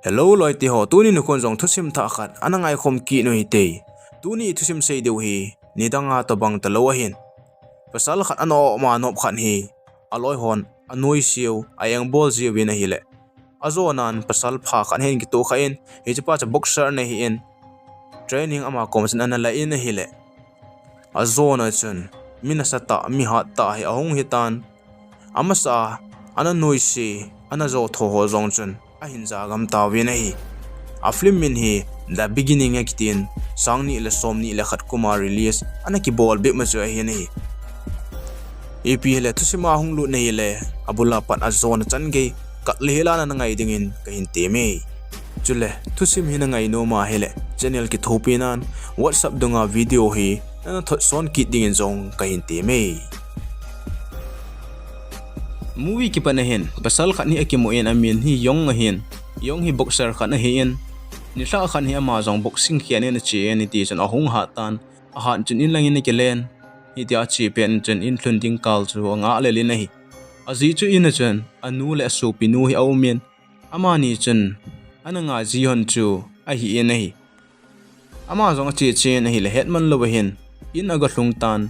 Hello loi ti ho tuni nu kon jong thusim tha khat anangai khom ki no hi te tuni thusim sei deu hi nidanga to bang talo hin pasal khat ano ma nop khan hi aloi hon anoi siu ayang bol ji win hi le azonan pasal pha khan hen ki to kha in hi chapa cha boxer ne hi in training ama komsin ana la in hi le azona chun minasata mi hat ta hi ahong hitan amasa ana noisi ana zo tho ho zong chun a hinja gam ta we nei a film min hi the beginning akitin sangni le somni le khat kuma release ana ki bol be ma chu hi nei ep le thusima hung lu nei le abula pan azon chan ge kat le la na ngai dingin ka hin te me chule thusim hin ngai no ma hele channel ki thopinan whatsapp dunga video hi na thot son ki dingin zong ka hin te me movie ki panahin pasal khan hi akimo en amin hi yong hi boxer khan hi en ni sa khan hi ama jong boxing khian en chi en ti chan ahung ha tan a han chin in langin ki len hi tia chi pen chen in thunding kal chu nga le li nei azi chu in chen anu le su pinu hi aumen ama ni chen ananga ji hon chu a hi en nei ama jong chi chen hi le hetman lo hin in aga hlung tan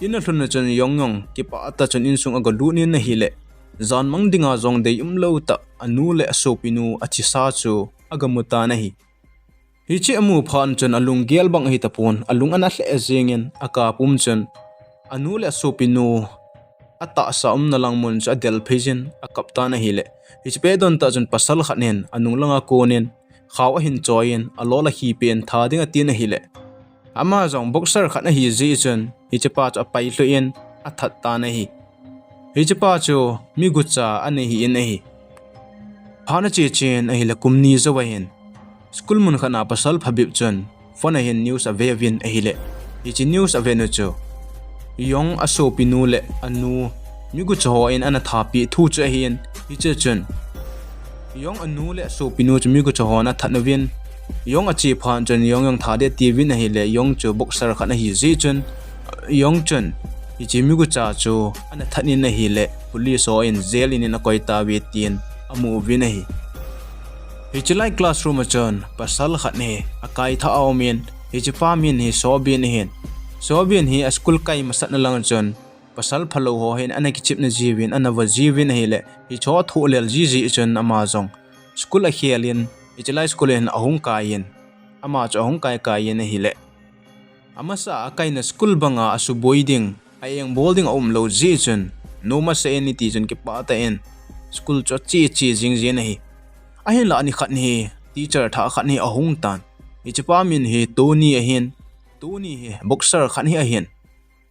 in a hlun chen yong ki pa ta chen in sung aga lu ni na hi le zan mang dinga zong dei lo ta anu le asopinu achi sa chu agamuta nahi hi chi amu phan chen alung gel bang hi tapon alung ana hle azingen aka pum chen anu le asopinu ata sa na lang mun cha del phejin akapta na hi le hi pe don ta chen pasal khanen anung langa konen khaw hin choin alola hi pen tha dinga tin hi le ama zong boxer khat na hi ji chen hi che pa cha pai hlo in athat ta na hi hi chapa cho mi gucha ane hi in hi phana che chen ahi la kumni zawahin school mun khana pasal phabib chon phone hin news avevin ahi le hi chi news avenu cho yong aso pinu le anu mi gucha ho in ana thapi thu che hin hi che chen yong anu le aso pinu chu mi gucha ho na thanawin yong achi phan chen yong thade tv na hi le yong chu boxer khana hi ji chen yong chen ichi mi gu cha chu ana thani na hi le police o in jail in na koita we tin amu vi na hi hi classroom chon pasal khatne akai tha awmen hi chi pa min hi sobin hi a school kai masat na lang chon pasal phalo ho hin ana ki chip na jiwin ana wa jiwin hi le hi cho thu lel ji chon ama jong school a khialin hi school in ahung kain ama cho ahung kai yen hi le amasa akai na school banga asu boiding ayang bolding lo ji chen no ma se any ti chen ki pa ta en school cho chi jing je nahi ahin la ani khat ni teacher tha khat ni ahung tan hi chapa min hi toni hi boxer khat hi ahin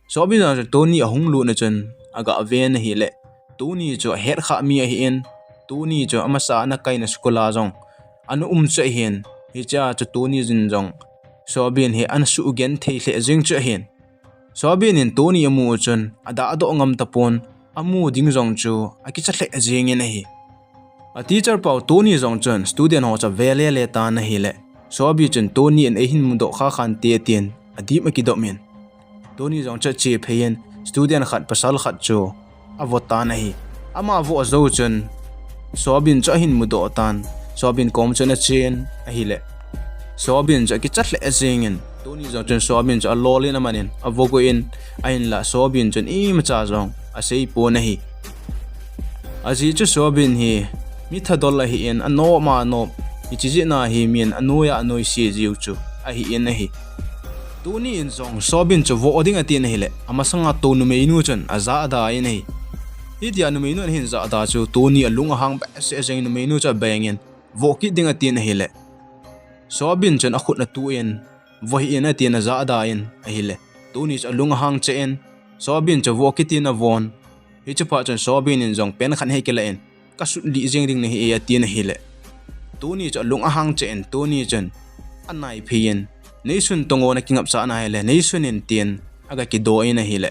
so bi na toni ahung lu na chen aga ven hi le toni cho her kha mi hi en toni cho amasa na kai na school a jong anu che hin hi cha cho toni jin jong so bin hi an su gen thei le jing che hin sobin in toni amu chun ada ado ngam tapon amu ding jong chu aki chle jing in hi a teacher pau toni jong chun student ho cha vele le ta na hi le sobi chun toni in ehin mu do kha khan te tin adi ma ki do min toni jong cha che phein student khat pasal khat chu avota na hi ama vo zo chun sobin cha hin mu do tan sobin kom chun a chen a hi le sobin cha ki chle jing in toni jong chen sobin cha lolin amanin avogo in ain la sobin chen i macha jong asei po nahi aji chu sobin hi mitha dol hi in ano ma no ichi na hi min anoya anoi si jiu chu a hi in nahi toni in jong sobin chu vo oding atin hi le amasanga to nu me inu chen aza da in hi idia nu me inu hin za da chu toni alung hang ba se jeng nu me inu cha bangin vo ki ding atin hi le sobin chen akhut na tu in vohi ina tina za da in ahile tuni cha lung hang che en sobin cha wo kitina von hi cha pa chan sobin in jong pen khan he kela en ka su li jeng ding ne hi ya tin hile tuni cha lung hang che en tuni chan anai phien nei sun tongo na kingap sa na hele nei sun in tin aga ki do ina hile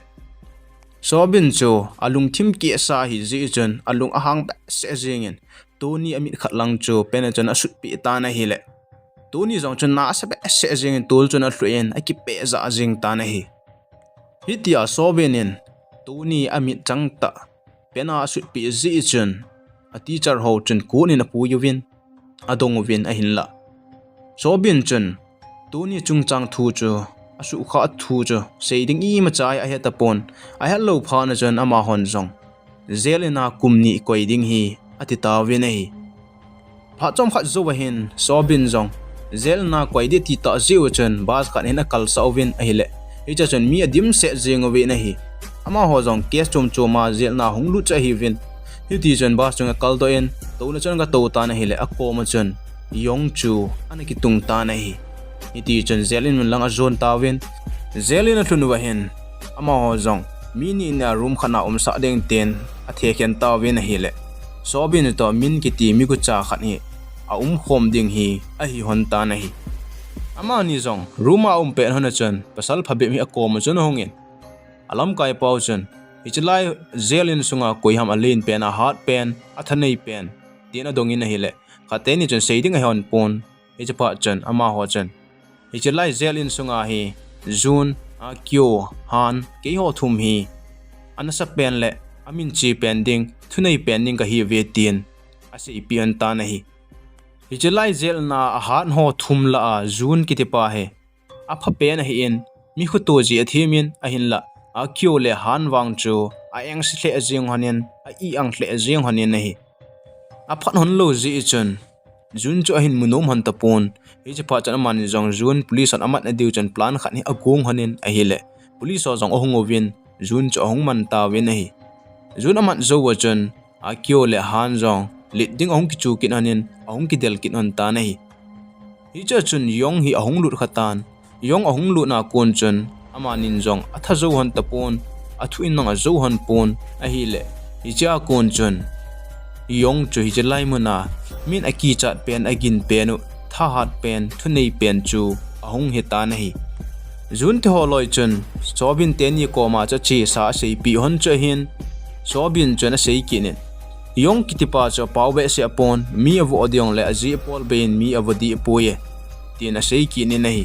sobin cho alung thim ki sa hi ji chan alung ahang se jeng en tuni amit khatlang cho pen chan asut pi ta na hile tuni jong chun na sa be se jing tul chun a hluen a ki pe za jing ta na hi hitia sobenin tuni amit changta pena su pi ji chun a teacher ho chun ku ni na pu yuwin adong vin a hin la sobin chun tuni chungchang thu chu asu kha thu chu seiding I ma chai a heta pon a hello pha na chun ama hon zong zelena kumni koiding hi atita vin hi pha chom khat zo hin sobin zong zelna koidi ti ta ziu chun bas khan hena kal sawin a hile icha chun mi adim se jeng we na hi ama ho zong kes chom choma zelna hunglu cha hi vin hi ti chun bas chunga kal do en to na chun ga to ta na hile akko ma chun yong chu anaki tung ta na hi iti chun zelin mun lang a zone ta win zelin a thunu wa hin ama ho zong mini na room khana sa deng ten a thekhen ta win hi le sobin to min ki ti mi ku cha khat hi a khom ding hi a hi hon ta na hi ama ni zong room a pe hona chun pasal phabe mi a ko ma chun hongin alam kai pau chun ichilai zelin sunga koiham alin pen a hat pen a thanei pen tina dongin hi le khateni chun seiding a hon pon ichapa chun ama ho chun ichilai zelin sunga hi jun a kyo han ke ho thum hi anasa pen le amin chi pending thunei pending ka hi ve tin ase pian ta na hi ichilai zelna a han ho thum la a jun kitipa he a pha pen hi in mi khu to ji athimin a hin la a kyo le han wang chu a eng si hle ajing hanin a I ang hle ajing hanin na hi a phan hon lo ji chun jun chu a hin munom han tapon hi che pha chan man jong jun police an amat na diu chan plan khat ni agong hanin a hi le police o jong ohong ovin jun chu ohong man ta wen hi jun amat zo wa chun a kyo le han jong lit ding ohong ki chu kin hanin ohong ki del kin on ta na hi cha chun yong hi ohong lut khatan yong ohong lu na kon chun amanin jong atha zo han tapon athu in nang a zo han pon a hi le hi cha kon chun yong chu hi chelai muna min aki chat pen agin penu tha hat pen thunei pen chu ahong he ta na hi jun the holoi chun sobin ten ye ko ma cha chi sa sei pi hon che hin sobin chun a sei kinin yong kitipa cha pawbe se apon mi avu odiong le aji pol bein mi avodi poye tin a sei kinin na hi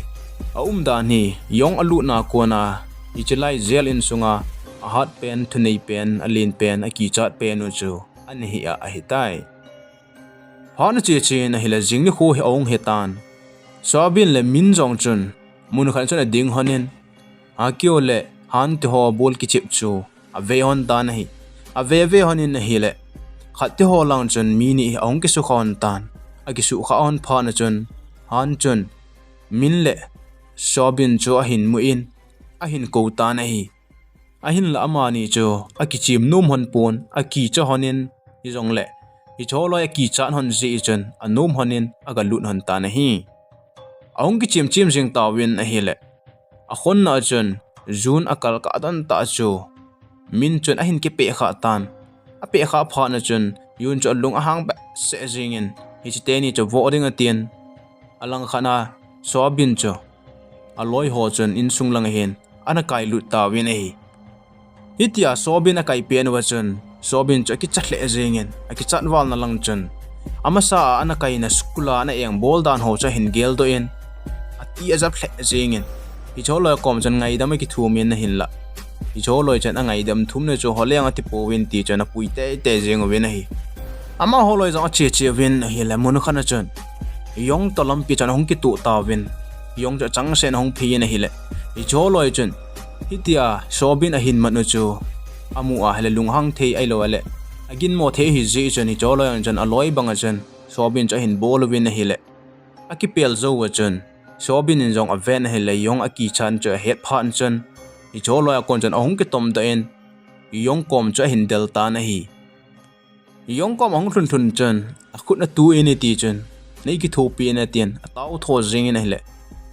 dan hi yong alu na ko na ichelai zel in sunga a hat pen thunei pen alin pen aki chat pen chu an hi a hitai han che che na hila jing ni kho he ong he tan sobin le min jong chun mun khan chun ding honin a kyo le han te ho bol ki chip chu a ve hon tan hi a ve honin na hi le khat te ho lang chun mi ni ong ki su khon tan a ki su kha on pha na chun han chun min le sobin chu a hin mu in a hin ko ta na hi a hin la ama ni chu a ki chim num hon pon a ki cha honin hi jong le hi choloi ki chan hon ji chen anum honin aga lut hon ta na hi aung ki chim jing ta win a hi le a khon na chen jun akal ka dan ta chu min chen a hin ke pe kha tan a pe kha pha na chen yun chu lung a hang ba se jing in hi te ni chu vo ding a tien alang khana sobin chu aloi ho chen in sung lang hen ana kai lut ta win a hi hitia sobin a kai pen wa chen sobin chu ki chathle jingen a ki chat wal na lang chen amasa ana kai na skula na eng bol dan ho cha hin gel do in ati azap hle jingen hi cholo kom chen ngai dam ki thu min na hin la hi cholo chen a ngai dam thum na chu holeng ati po win ti chen a pui te jeng we na hi ama holoi jang che win hi la mun khana chen yong tolam pi chan hong ki tu ta win yong cha chang sen hong phi na hi le hi cholo chen hitia sobin a hin man nu chu amu a hele lunghang thei ai lo ale agin mo the hi ji chen hi cholo yang chen aloi banga chen sobin cha hin bol win hi le akipel zo wa chen sobin in jong aven he le yong aki chan cha het phan chen hi cholo ya kon chen ahung ki tom da en yong kom cha hin del ta na hi yong kom ahung thun chen akhut na tu eni ti chen nei ki tho pi na tien ataw tho jing in hele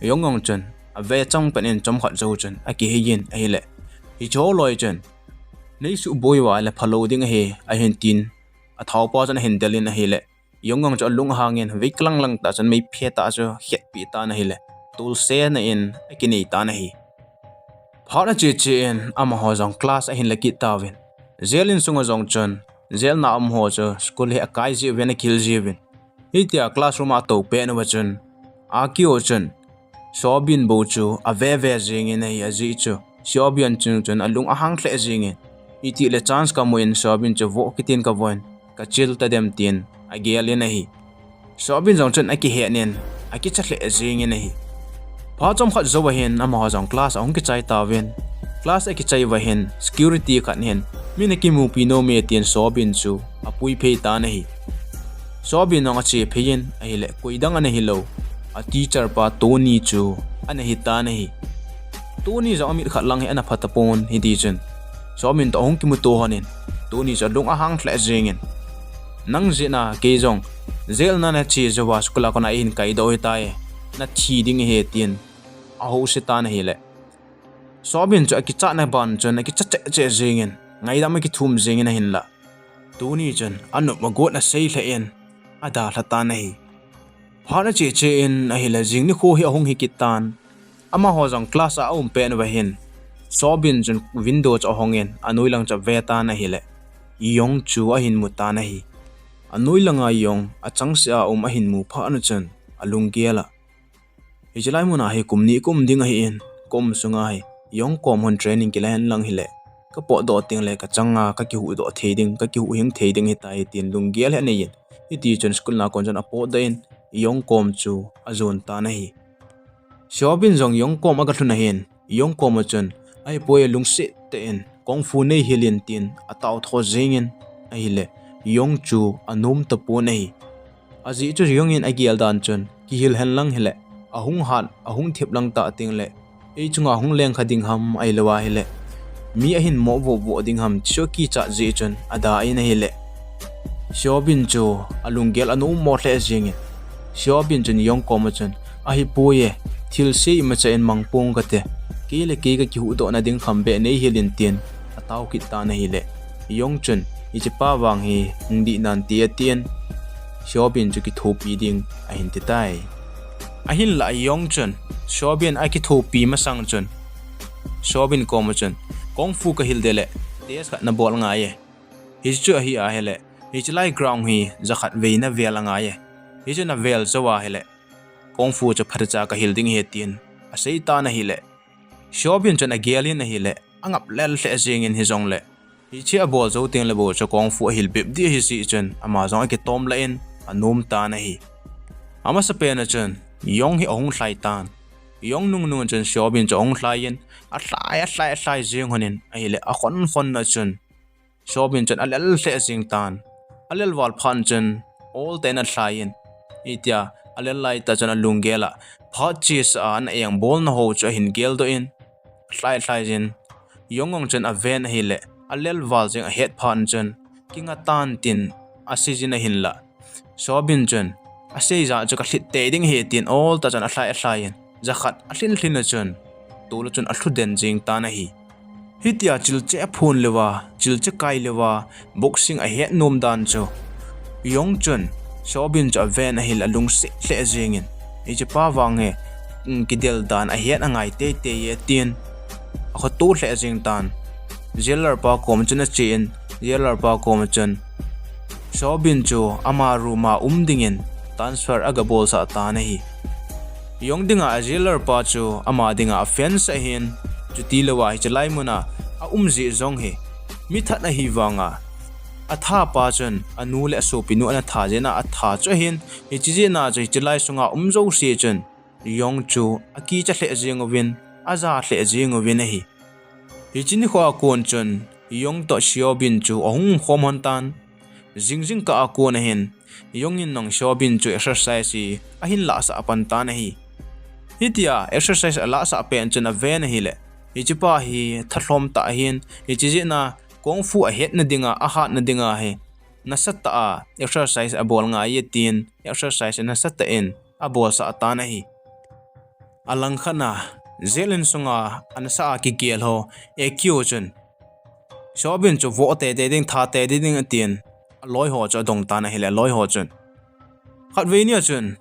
yong ngong chen ave chang pen en chom khat zo chen aki he yin a hele hi cholo chen nei su boy wa la phalo ding he a hen tin a thau pa chan hen delin a hele yongong cho lung hangin veiklang lang ta chan mei phe ta cho het pi ta na hele tul se na in akini ta na hi phana che en am ho jong class a hin laki ta win zelin sunga jong chon zel na am ho cho school he akai ji wen kil ji win hitia classroom a to pe na wachon a ki o chon sobin bo chu a ve jing in a ji chu sobian chung chon alung a hang hle jing in iti le chance ka moin sobin chu vo kitin ka voin ka chil ta dem tin a gel in a hi Sobin zong chen aki he nen aki chatle jing in hi pha chom khat zo hin ama zong class ong ki chai ta ven class aki chai wa hin security khat hen min ki mu pino me tien Sobin chu apui phe ta na hi Sobin ong achi phein ai le koidang an hi lo a teacher pa Tony chu an hi ta na hi Tony zo amit khat lang he ana phatapon hi ti chen Sobin to ong ki mu to hanin Tony zo dong a hang thla jing in nang zina ke zong zel na chi zawa skula kona in kai do tae na thi ding he tien a ho se ta na hi le Sobin chu ki cha na ban chon ki cha che jingin ngai da ma ki thum jingin hin la Tony chen anu ma got na sei hla en ada hla ta na hi phana che che in a hi la jing ni kho hi hong hi kitan ama ho jong class a pen wa hin Sobin chen window cha hongen anui lang cha ve ta na hi le yong chu a hin mu ta na hi anoi langa yong achang sia a hin mu pha anu chen alung gela hijlai muna he kumni kum ding hi in kom sunga hi yong kom hon training ki lan lang hi le ka po do ting le ka changa ka ki hu do theding ka ki hu hing theding hi tai tin lung gel he nei hi ti chen school na kon jan apo da in yong kom chu azon ta na hi Sobin jong yong kom aga thuna hin yong kom chen ai poe lung se te in kong fu nei hilin tin ataw tho jingin ai le yong chu anum ta po nei aji chu yong in agial dan chun ki hil hen lang hele ahung han ahung thep lang ta ting le ei chunga hung leng khading ham ai lawa hele mi a hin mo bo ding ham cho ki cha ji chun ada ai na hele Sobin chu alungel anu mo hle jing Sobin chun yong kom chun a hi poye thil se ma cha en mangpong ka te ki le ki ka ki hu do na ding kham be nei hilin tin ataw ki ta na hele yong chun ichi pa wang hi ndi nan ti atien Sobin chu ki thopi ding a hin ti tai a hin la yong chun Sobin a ki thopi ma sang chun Sobin kom chun kong fu ka hil dele tes khat na bol nga ye hi chu hi a hele hi chlai ground hi zakhat ve na vel nga ye hi chu na vel zawa hele kong fu chu pharcha ka hil ding he tin a sei ta na hi le Sobin chun a gelin na hi le angap lel hle jing in hi zong le hi chi a bol zo ting le bo cho kong fu hil bip di hi si chen ama zong ki tom la in anum ta na hi ama sa pe na chen yong hi ong hlai tan yong nung chen Sobin cho ong hlai in a hlai jing honin ai le a khon na chen Sobin chen alel hle jing tan alel wal phan chen all ten a hlai in itia alel lai ta chen alungela pha chi sa an yang bol na ho cho hin gel do in hlai jin yongong chen a ven hi le alel wal jing a het phan chen kinga tan tin asijina hin la Sobin chen asei za cho ka hlit te ding he tin all ta chen a hlai in zakhat a hlin na chen tul chen a thlu den jing ta na hi hitia chil che phun lewa chil che kai lewa boxing a het nom dan cho yong chen Sobin cha ven a hil alung se hle jing in e che pa wange kidel dan a het angai te ye tin a kho tu hle jing tan jailer pa kom chen a chin jailer pa kom chen Sobin chu amaru ma dingin transfer aga bol sa ta na hi yong dinga jailer pa chu ama dinga fence a hin chuti lewa hi chlai muna a ji zong he mi that na hi wanga a tha pa chen anu le so pinu ana tha jena a tha cho hin hi chi je na chai chlai sunga zo se chen yong chu a ki cha hle jing win aza hle jing win hi hi chini khwa kon chen yong to Sobin chu ong khomon tan jing ka ko na hin yong in nong Sobin chu exercise a hin la sa pan ta na hi hitia exercise ala sa pen chen a ven hi le hi chi pa hi thlom ta hin hi chi je na kong fu a het na dinga a hat na dinga he na sat ta exercise a bol nga ye tin exercise na sat ta in a bol sa ta na hi alang khana zelin sunga an sa ki gel ho e kyo chen Sobin chu vo te ding tha te ding tin loi ho cha dong ta na hi le loi ho chen khat ve ni chen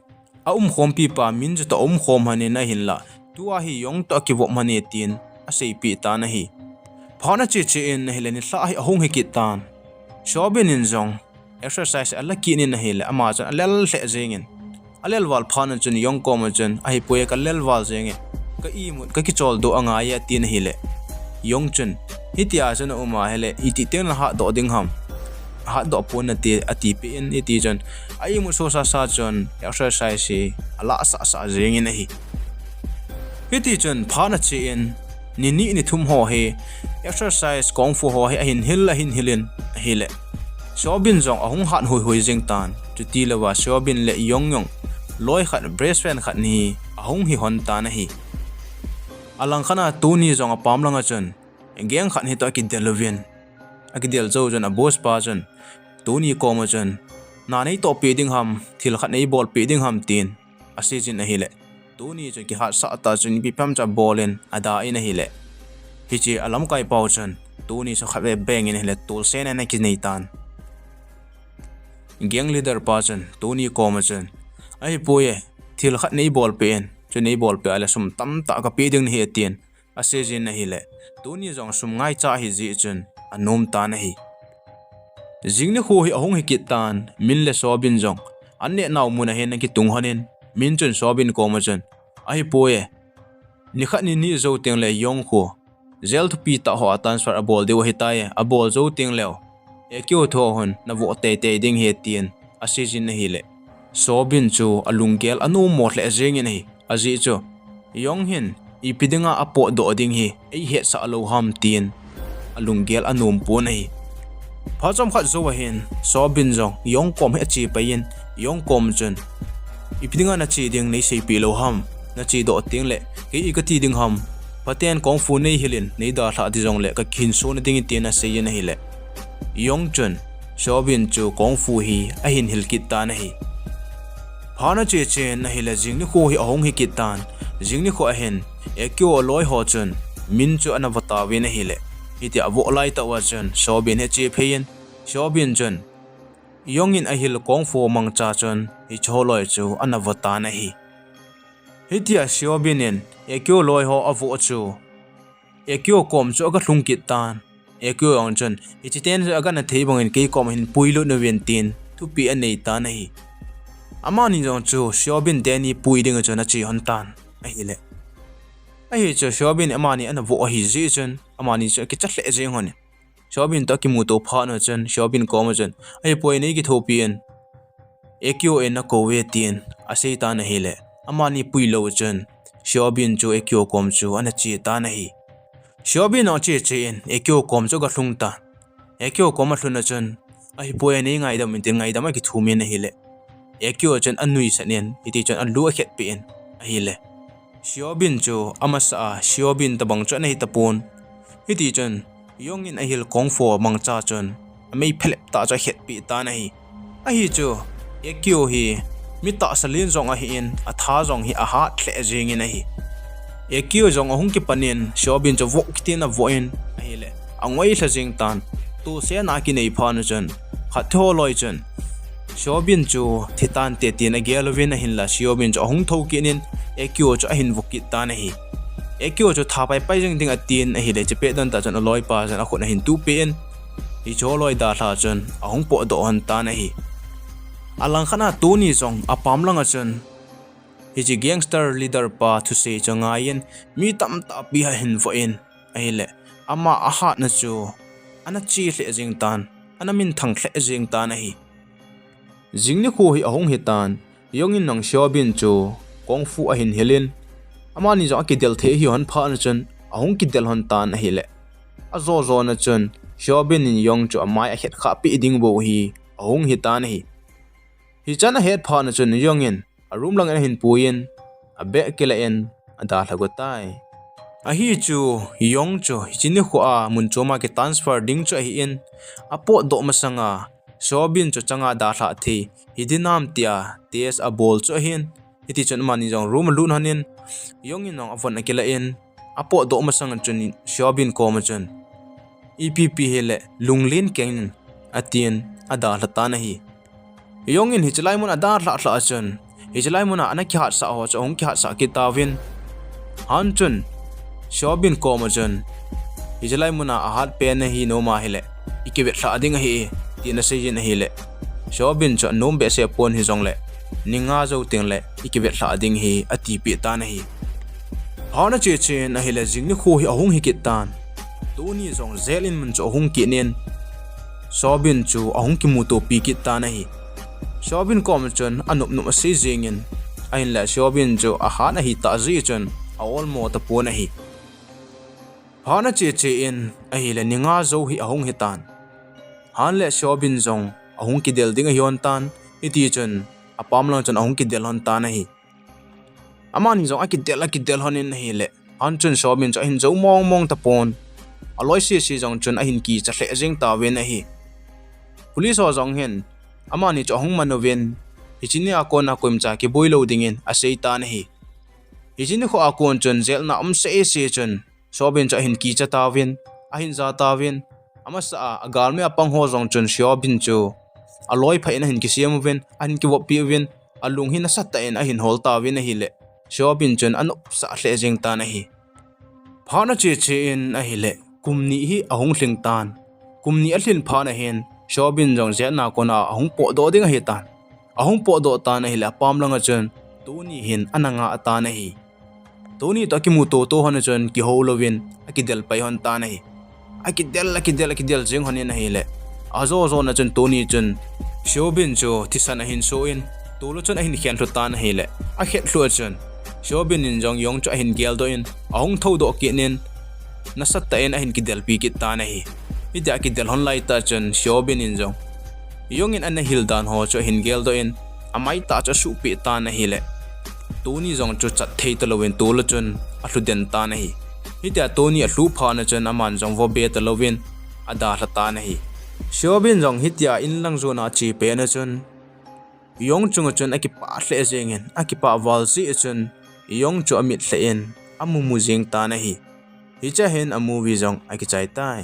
a Hompi pa min ju to khom hane na hin la tua hi yong to ki vo mane tin a sei pi ta na hi phana che in na hi le ni hla hi hong hi ki tan Sobin in zong exercise ala ki ni na hi le ama cha alel hle jengin alel wal phana chen yong kom chen a hi poe ka lel wal jenge ka i mu ka ki chol do anga ya tin hi le yong chen hitia chen uma hele iti ten ha do ding ham hat do pon ati pe in iti jon ai mu so sa jon exercise si ala sa jeng in hi iti jon phana chi in ni thum ho he exercise kung fu ho he hin hilin hele shobin jong ahung hat hoi jeng tan chuti lawa shobin le yong loi khat breast fan khat ni ahung hi hon ta na hi alang khana tuni jong apam langa jon engeng khat hi to ki delovin akidel zo jon a boss pa jon tuni koma jon na nei to pe ding ham thil khat nei bol pe ding ham tin ase jin a hi le tuni jon ki hat sa ta jon bi pam cha bolen ada in a hi le hi chi alam kai pau jon tuni so khat beng in hele tul sen na ki nei tan gang leader pa jon tuni koma jon ai poye thil khat nei bol pen chu nei bol pe ala sum tam ta ka pe ding ni he tien ase jin na hi le tuni jong sum ngai cha hi ji chun anom ta na hi jingni kho hi ahong hi kit tan min le sobin jong anne naw mun he na ki tung hanin min chun sobin ko ma chun ai poye ni khat ni zo teng le yong kho zel thu pi ta ho transfer a bol de hi ta ye a bol zo teng le e kyo tho hon na vo te ding he tien ase jin na hi le sobin chu alungel anu mo hle jeng in hi aji chu yong hin ipidinga apo do ding hi ei he sa lo ham tien alungel anum po na hi phajam khat zo hin sobin jong yong kom he chi payin yong kom chun ipidinga na chi ding nei sei pi lo ham na chi do ting le ke i ka ti ding ham paten kong fu nei hilin nei da tha di jong le ka khin so na ding ti na sei na hi le yong chun sobin chu kong fu hi a hin hil kit ta na hi phana che chen na hi le jing ni kho hi ahong hi kit tan jing ni kho a hen e kyo loi ho chun min chu anawata we na hi le iti avo lai ta wa chun sobin he che phein sobin chun yongin a hil kong fu mang cha chun hi choloi chu anawata na hi hitia sobinin e kyo loi ho avo chu e kyo kom chu ka thlung kit tan e kyo ong chun ichi ten aga na thei bangin ke kom hin puilo no wen tin thu pi anei ta na hi amani jong chu sobin deni puiding chuna chi hon tan a hi le ai chu sobin amani ana vo hi ji chun amani chu ki chle jeng hon sobin to ki mu to pha no chun sobin kom chun ai poi nei ki thopian ekyo en na ko we tin ase ta na hi le amani puilo chun sobin chu ekyo kom chu ana chi ta na hi sobin o chi chen ekyo kom chu ga thlung ta ekyo kom a thluna chun ai poi nei ngai dam tin ngai dam ki thumi na hi le ekyo chun anui sanen iti chun an lu a khet pin a hi le sobin chu amasa sobin tabang chu nei tapon iti chun yongin a hil kong fo mang cha chun amei phelep ta cha khet pi ta na hi a hi chu ekyo hi mi ta salin zong a hi in a tha zong hi a ha tle jing in a hi ekyo zong ahung ki panin sobin chu vok tin a voin a hi le angoi thla jing tan tu se na ki nei phan chun khatho loi chun sobin chu thitan te tin a gelovin a hin la sobin chu ahung tho ki nin ekyo chu a hin vokit ta na hi ekyo chu tha pai jing ding a tin a hi le chepe don ta chun loi pa jan a khona hin tu pen hi choloi da tha chun ahung po do han ta na hi alang khana tu ni zong apam langa chun hi ji gangster leader pa thu se changa yin mi tam ta pi ha hin vo in a hi le ama a ha na chu ana chi hle jing tan ana min thang hle jing ta na hi jingni kho hi ahong hi tan yongin nang sobin chu kong fu a hin helin amani jo ki del the hi hon pha na chun ahong ki del hon tan a hi le a zo na chun sobin in yong chu amai a het kha pi ding bo hi ahong hi tan hi hi chana het pha na chun yongin a room lang hin puin a be kela en ada thago tai a hi chu yong chu chini kho a mun choma ki transfer ding chu hi in a po do masanga sobin chu changa da tha thi hidinam tia tes a bol chu hin iti chun mani jong room lun hanin yongin nong avon akela in apo do masang chun sobin ko ma chun epp hele lunglin ken atien ada lata na hi yongin hi chlai mun ada hla chun hi chlai mun ana kya sa ho chong kya sa ki tawin han chun sobin ko ma chun hi chlai mun a hat pe na hi no ma hele ikebe thla ding hi tina sejin hi le sobin chu nom be se pon hi jong le ninga zo ting le ikibet thla ding hi ati pi ta na hi hana che chen a hi le jing ni kho hi ahung hi kit tan tu ni jong zelin mun chu ahung ki nen Sobin chu ahung ki muto pikit ta na hi Sobin kom chun anup nup si jingin ahin la Sobin chu aha na hi ta zi chun awol mo ta po na hi Hana che in ahi la ninga zo hi ahung hitan Han le Sobin zong ahung ki del ding hion tan iti chun apam lang chun ahung ki del hon ta na hi Amani zong aki del honin hi le han chun Sobin chu ahin zo mong ta pon aloi si zong chun ahin ki cha hle jing ta wen a hi Police ho zong hen amani chu ahung manoven hichini akon akoim cha ki boilo dingin asei ta na hi hichini kho akon chun zel na se chun Sobin cha hin ki cha ta wen ahin za ta wen amasa agal me apang ho zong chun Sobin chu aloi phai na hin ki siam wen an ki wo pi wen alung hin sa ta en ahin hol ta wen a hi le Sobin chun an sa hle jing ta na hi phana che in a hi le kumni hi ahung hling tan kumni a hlin phana hen Sobin jong zia na kona ahung po do ding hi tan ahung po do ta na hi la pam langa chun tuni hin ananga ata na hi tuni to ki mu to hon chun ki holovin akidel pai hon ta na hi akidel jing hon na hi le azo na chun tuni chun Sobin chu tisana hin so in tolo chun ahin khian thu ta na hi le a khet hlu chun Sobin in jong yong chu ahin gel do in ahung tho do ki nin nasat ta en ahin kidel pi ki ta na hi ida ki del hon lai ta chun Sobin in jong yong in an hil dan ho cho hin gel do in amai ta cha su pi ta na hi le tuni jong chu chat thei ta lovin tol chun a hlu den ta na hi ida tuni a hlu pha na chun aman jong vo be ta lovin ada hla ta na hi Sobin jong hitia in lang zo na chi pe na chun yong chung chun aki pa hle jengin aki pa wal si chun yong chu amit hle in amu mu jing ta na hi hi cha hen a movie jong aki chai tai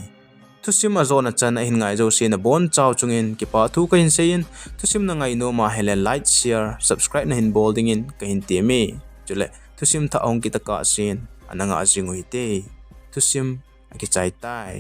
Tusim a zona chan a hin ngai zo sin a bon chaw chungin ki pa thu ka hin sein tusim na ngai no ma hele like share subscribe na hin bolding in ka hin te me chule tusim tha ong ki ta ka sin ananga jingoi te tusim a ki chai tai